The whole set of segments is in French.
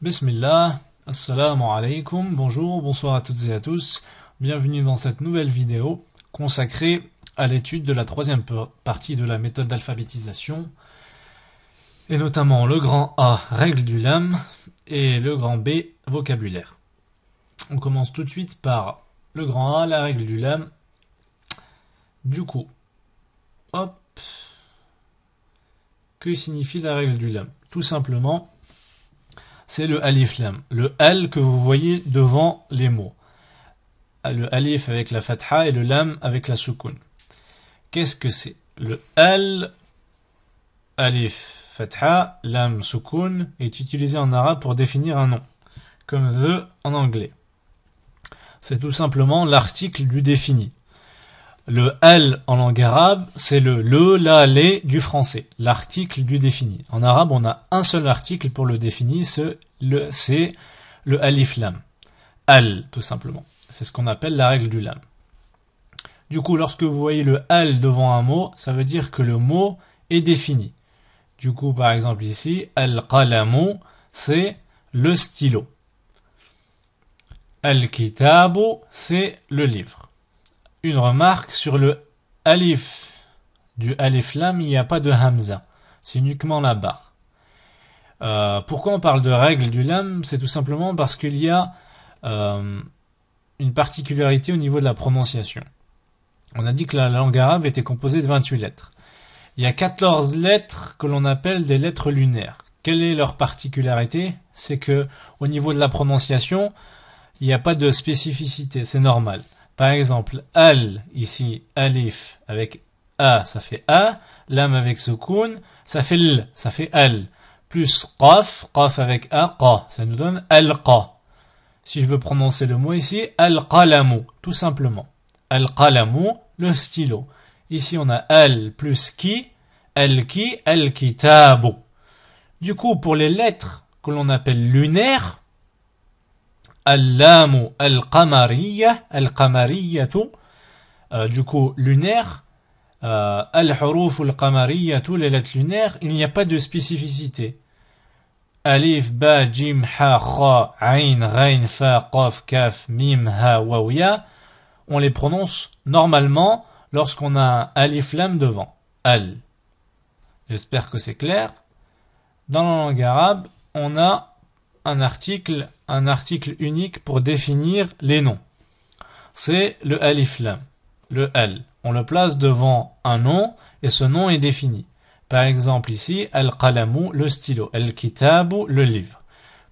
Bismillah, assalamu alaikum, bonjour, bonsoir à toutes et à tous. Bienvenue dans cette nouvelle vidéo consacrée à l'étude de la troisième partie de la méthode d'alphabétisation, et notamment le grand A, règle du lam, et le grand B, vocabulaire. On commence tout de suite par le grand A, la règle du lam. Du coup, hop, que signifie la règle du lam? Tout simplement, c'est le alif lam, le al que vous voyez devant les mots. Le alif avec la fatha et le lam avec la soukoun. Qu'est-ce que c'est? Le al, alif, fatha, lam, soukoun est utilisé en arabe pour définir un nom, comme the en anglais. C'est tout simplement l'article du défini. Le al en langue arabe, c'est le, la, les du français, l'article du défini. En arabe, on a un seul article pour le défini, c'est le alif lam. Al, tout simplement. C'est ce qu'on appelle la règle du lam. Du coup, lorsque vous voyez le al devant un mot, ça veut dire que le mot est défini. Du coup, par exemple ici, al-qalamu, c'est le stylo. Al-kitabu, c'est le livre. Une remarque sur le alif du alif lam, il n'y a pas de hamza, c'est uniquement la barre. Pourquoi on parle de règle du lam? C'est tout simplement parce qu'il y a une particularité au niveau de la prononciation. On a dit que la langue arabe était composée de 28 lettres. Il y a 14 lettres que l'on appelle des lettres lunaires. Quelle est leur particularité? C'est que au niveau de la prononciation, il n'y a pas de spécificité, c'est normal. Par exemple, al, ici, alif, avec a, ça fait a, lam avec soukoun, ça fait l, ça fait al, plus qaf, qaf avec a, qa, ça nous donne al-qa. Si je veux prononcer le mot ici, al-qalamu, tout simplement. Al-qalamu, le stylo. Ici, on a al plus ki, al-ki, al-kitabu. Du coup, pour les lettres que l'on appelle lunaires, al-lamu, al-qamariyya, al-qamariyatu, du coup, lunaire, al-huruf, al-qamariyatu, les lettres lunaires, il n'y a pas de spécificité. Alif, ba, jim, ha, kha, ayn, ghayn, fa, qaf, kaf, mim, ha, waw, ya, on les prononce normalement lorsqu'on a un alif lam devant. Al. J'espère que c'est clair. Dans la langue arabe, on a un article unique pour définir les noms. C'est le alif lam, le al. On le place devant un nom et ce nom est défini. Par exemple ici, al-qalamu, le stylo, al-kitabu, le livre.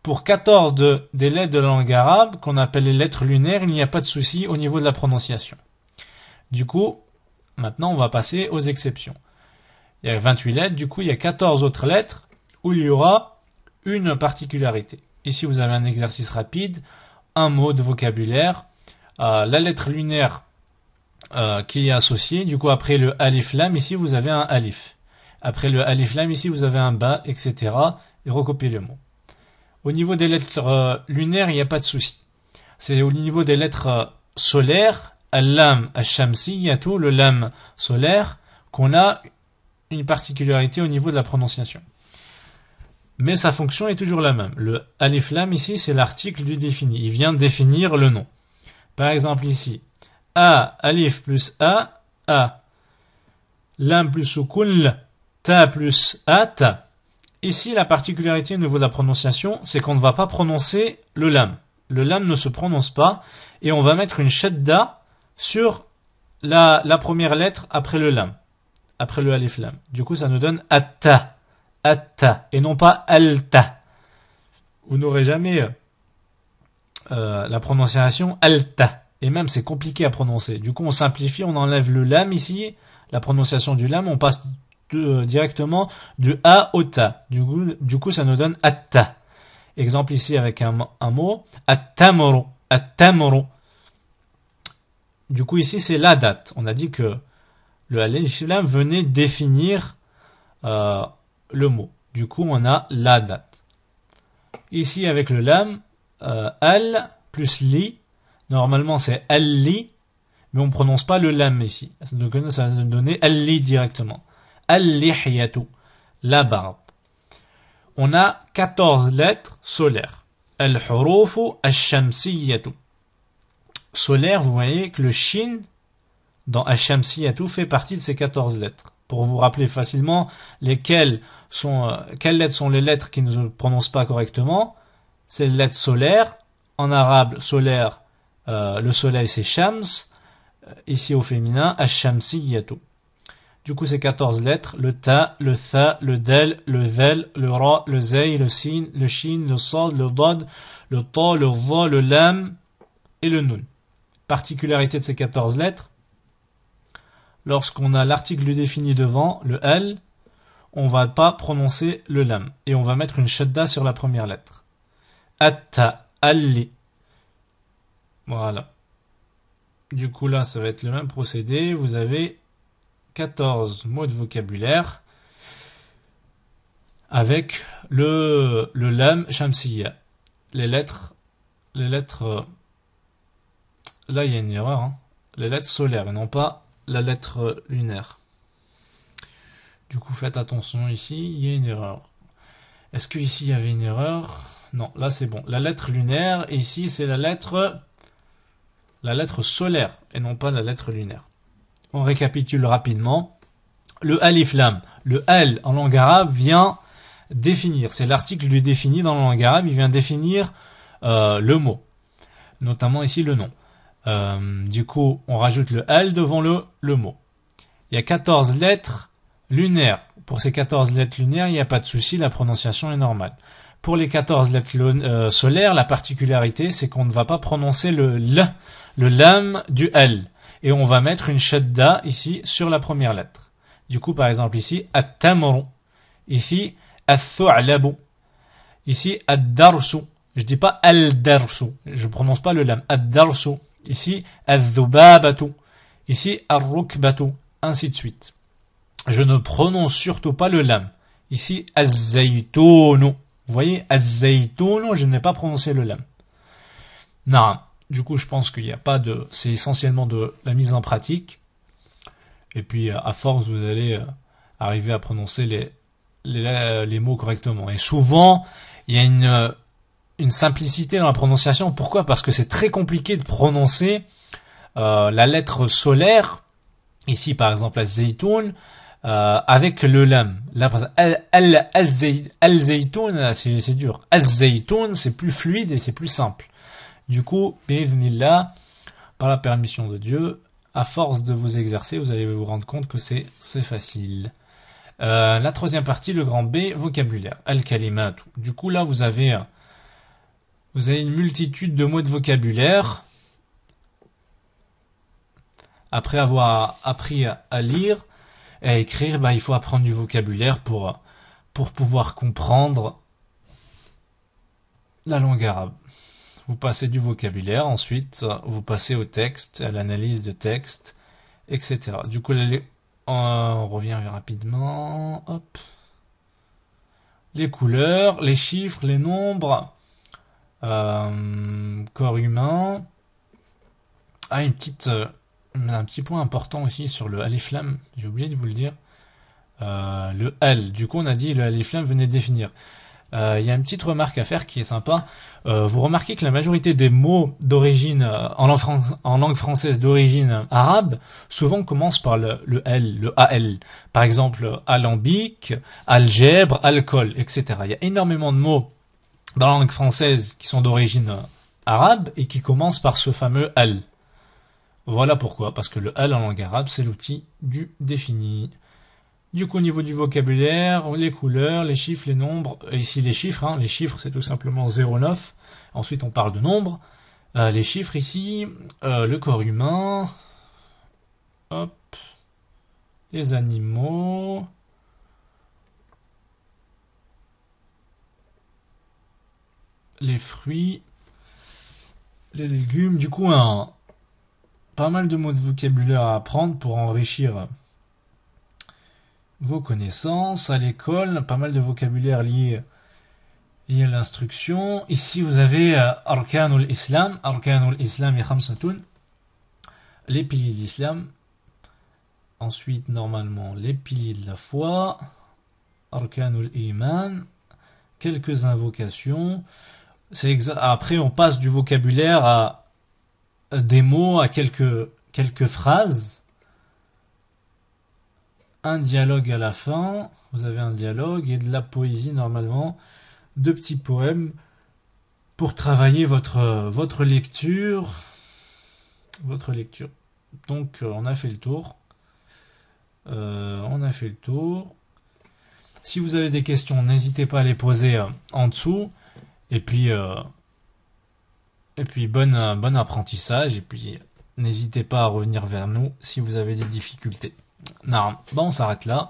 Pour 14 des lettres de la langue arabe, qu'on appelle les lettres lunaires, il n'y a pas de souci au niveau de la prononciation. Du coup, maintenant on va passer aux exceptions. Il y a 28 lettres, du coup il y a 14 autres lettres où il y aura une particularité. Ici vous avez un exercice rapide, un mot de vocabulaire, la lettre lunaire qui est associée, du coup après le alif lam, ici vous avez un alif. Après le alif lam, ici vous avez un ba, etc. Et recopiez le mot. Au niveau des lettres lunaires, il n'y a pas de souci. C'est au niveau des lettres solaires, al-lam, al-shamsiyyatu, le lam solaire, qu'on a une particularité au niveau de la prononciation. Mais sa fonction est toujours la même. Le alif lam ici, c'est l'article du défini. Il vient définir le nom. Par exemple ici, a, alif plus a, a. Lam plus soukoun, l. Ta plus a, ta. Ici, la particularité au niveau de la prononciation, c'est qu'on ne va pas prononcer le lam. Le lam ne se prononce pas et on va mettre une shadda sur la première lettre après le lam, après le alif lam. Du coup, ça nous donne atta, atta, et non pas alta. Vous n'aurez jamais la prononciation alta. Et même, c'est compliqué à prononcer. Du coup, on simplifie, on enlève le lam ici, la prononciation du lam, on passe directement du a au ta. Du coup, ça nous donne atta. Exemple ici avec un mot, at-tamru, at-tamru. Du coup, ici, c'est la date. On a dit que le alif lam venait définir le mot. Du coup, on a la date. Ici, avec le lam, al plus li. Normalement, c'est al-li, mais on ne prononce pas le lam ici. Donc, ça va nous donner al-li directement. Al-lihyatu, la barbe. on a 14 lettres solaires. Al-hurufu al-shamsiyatu. Solaire, vous voyez que le shin dans al-shamsiyatu fait partie de ces 14 lettres. Pour vous rappeler facilement quelles lettres sont les lettres qui ne se prononcent pas correctement, c'est les lettres solaires. En arabe, solaire, le soleil c'est shams. Ici au féminin, al-shamsiyatu. Du coup, c'est 14 lettres, le ta, le tha, le del, le zel, le ra, le zay, le sin, le shin, le sad, le dad, le ta, le dha, le lam et le nun. Particularité de ces 14 lettres, lorsqu'on a l'article défini devant, le L, on va pas prononcer le lam et on va mettre une shadda sur la première lettre. Atta, alli. Voilà. Du coup, là, ça va être le même procédé. Vous avez 14 mots de vocabulaire avec le lam shamsiya. Les lettres, là il y a une erreur, hein. Les lettres solaires et non pas la lettre lunaire. Du coup, faites attention ici, il y a une erreur. Est-ce que ici il y avait une erreur? Non, là c'est bon. La lettre lunaire, et ici c'est la lettre solaire et non pas la lettre lunaire. On récapitule rapidement. Le alif lam. Le al en langue arabe vient définir. C'est l'article du défini dans la langue arabe. Il vient définir le mot. Notamment ici le nom. Du coup, on rajoute le al devant le mot. Il y a 14 lettres lunaires. Pour ces 14 lettres lunaires, il n'y a pas de souci. La prononciation est normale. Pour les 14 lettres solaires, la particularité, c'est qu'on ne va pas prononcer le lam du al. Et on va mettre une shadda ici sur la première lettre. Du coup, par exemple, ici, at-tamru. Ici, at-thu'labu. Ici, ad-darsu. Je dis pas al-darsu. Je prononce pas le lam. Ad-darsu. Ici, ad-dhubabatu. Ici, ar-rukbatu. Ainsi de suite. Je ne prononce surtout pas le lam. Ici, az-zaytunu. Vous voyez, az-zaytunu, je n'ai pas prononcé le lam. Non. Du coup, je pense qu'il n'y a pas de... C'est essentiellement de la mise en pratique. Et puis, à force, vous allez arriver à prononcer les mots correctement. Et souvent, il y a une simplicité dans la prononciation. Pourquoi? Parce que c'est très compliqué de prononcer la lettre solaire. Ici, par exemple, az-zaytoun, avec le lam. Là, par exemple, al-zaytoun, c'est dur. Az-zaytoun, c'est plus fluide et c'est plus simple. Du coup, bi'idhnillah, par la permission de Dieu, à force de vous exercer, vous allez vous rendre compte que c'est facile. La troisième partie, le grand B, vocabulaire, al-kalimat. Du coup, là, vous avez une multitude de mots de vocabulaire. Après avoir appris à lire et à écrire, il faut apprendre du vocabulaire pour pouvoir comprendre la langue arabe. Vous passez du vocabulaire, ensuite vous passez au texte, à l'analyse de texte, etc. Du coup, on revient rapidement. Hop. Les couleurs, les chiffres, les nombres, corps humain. Un petit point important aussi sur le alif lam, j'ai oublié de vous le dire. Le L, du coup on a dit le alif lam venait définir. Il y a une petite remarque à faire qui est sympa. Vous remarquez que la majorité des mots d'origine en langue française d'origine arabe souvent commencent par le L, le AL. Par exemple, alambic, algèbre, alcool, etc. Il y a énormément de mots dans la langue française qui sont d'origine arabe et qui commencent par ce fameux L. Voilà pourquoi, parce que le L en langue arabe, c'est l'outil du défini. Du coup, au niveau du vocabulaire, les couleurs, les chiffres, les nombres, ici les chiffres, les chiffres c'est tout simplement 0,9, ensuite on parle de nombres, les chiffres ici, le corps humain, hop, les animaux, les fruits, les légumes, du coup pas mal de mots de vocabulaire à apprendre pour enrichir vos connaissances. À l'école, pas mal de vocabulaire lié à l'instruction. Ici, vous avez Arkanul Islam. Arkanul Islam et Khamsatun. Les piliers d'Islam. Ensuite, normalement, les piliers de la foi. Arkanul Iman. quelques invocations. Après, on passe du vocabulaire à des mots, à quelques phrases. Un dialogue à la fin. Vous avez un dialogue et de la poésie normalement. 2 petits poèmes pour travailler votre lecture. Donc, on a fait le tour. Si vous avez des questions, n'hésitez pas à les poser en dessous. Et puis bon apprentissage. Et puis n'hésitez pas à revenir vers nous si vous avez des difficultés. Non, bon, on s'arrête là.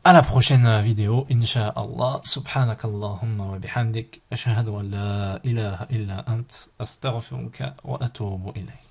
À la prochaine vidéo, Inch'Allah. Subhanakallahumma wa bihamdik. Ashhadu an la ilaha illa ant. Astaghfiruka wa atubu ilayk.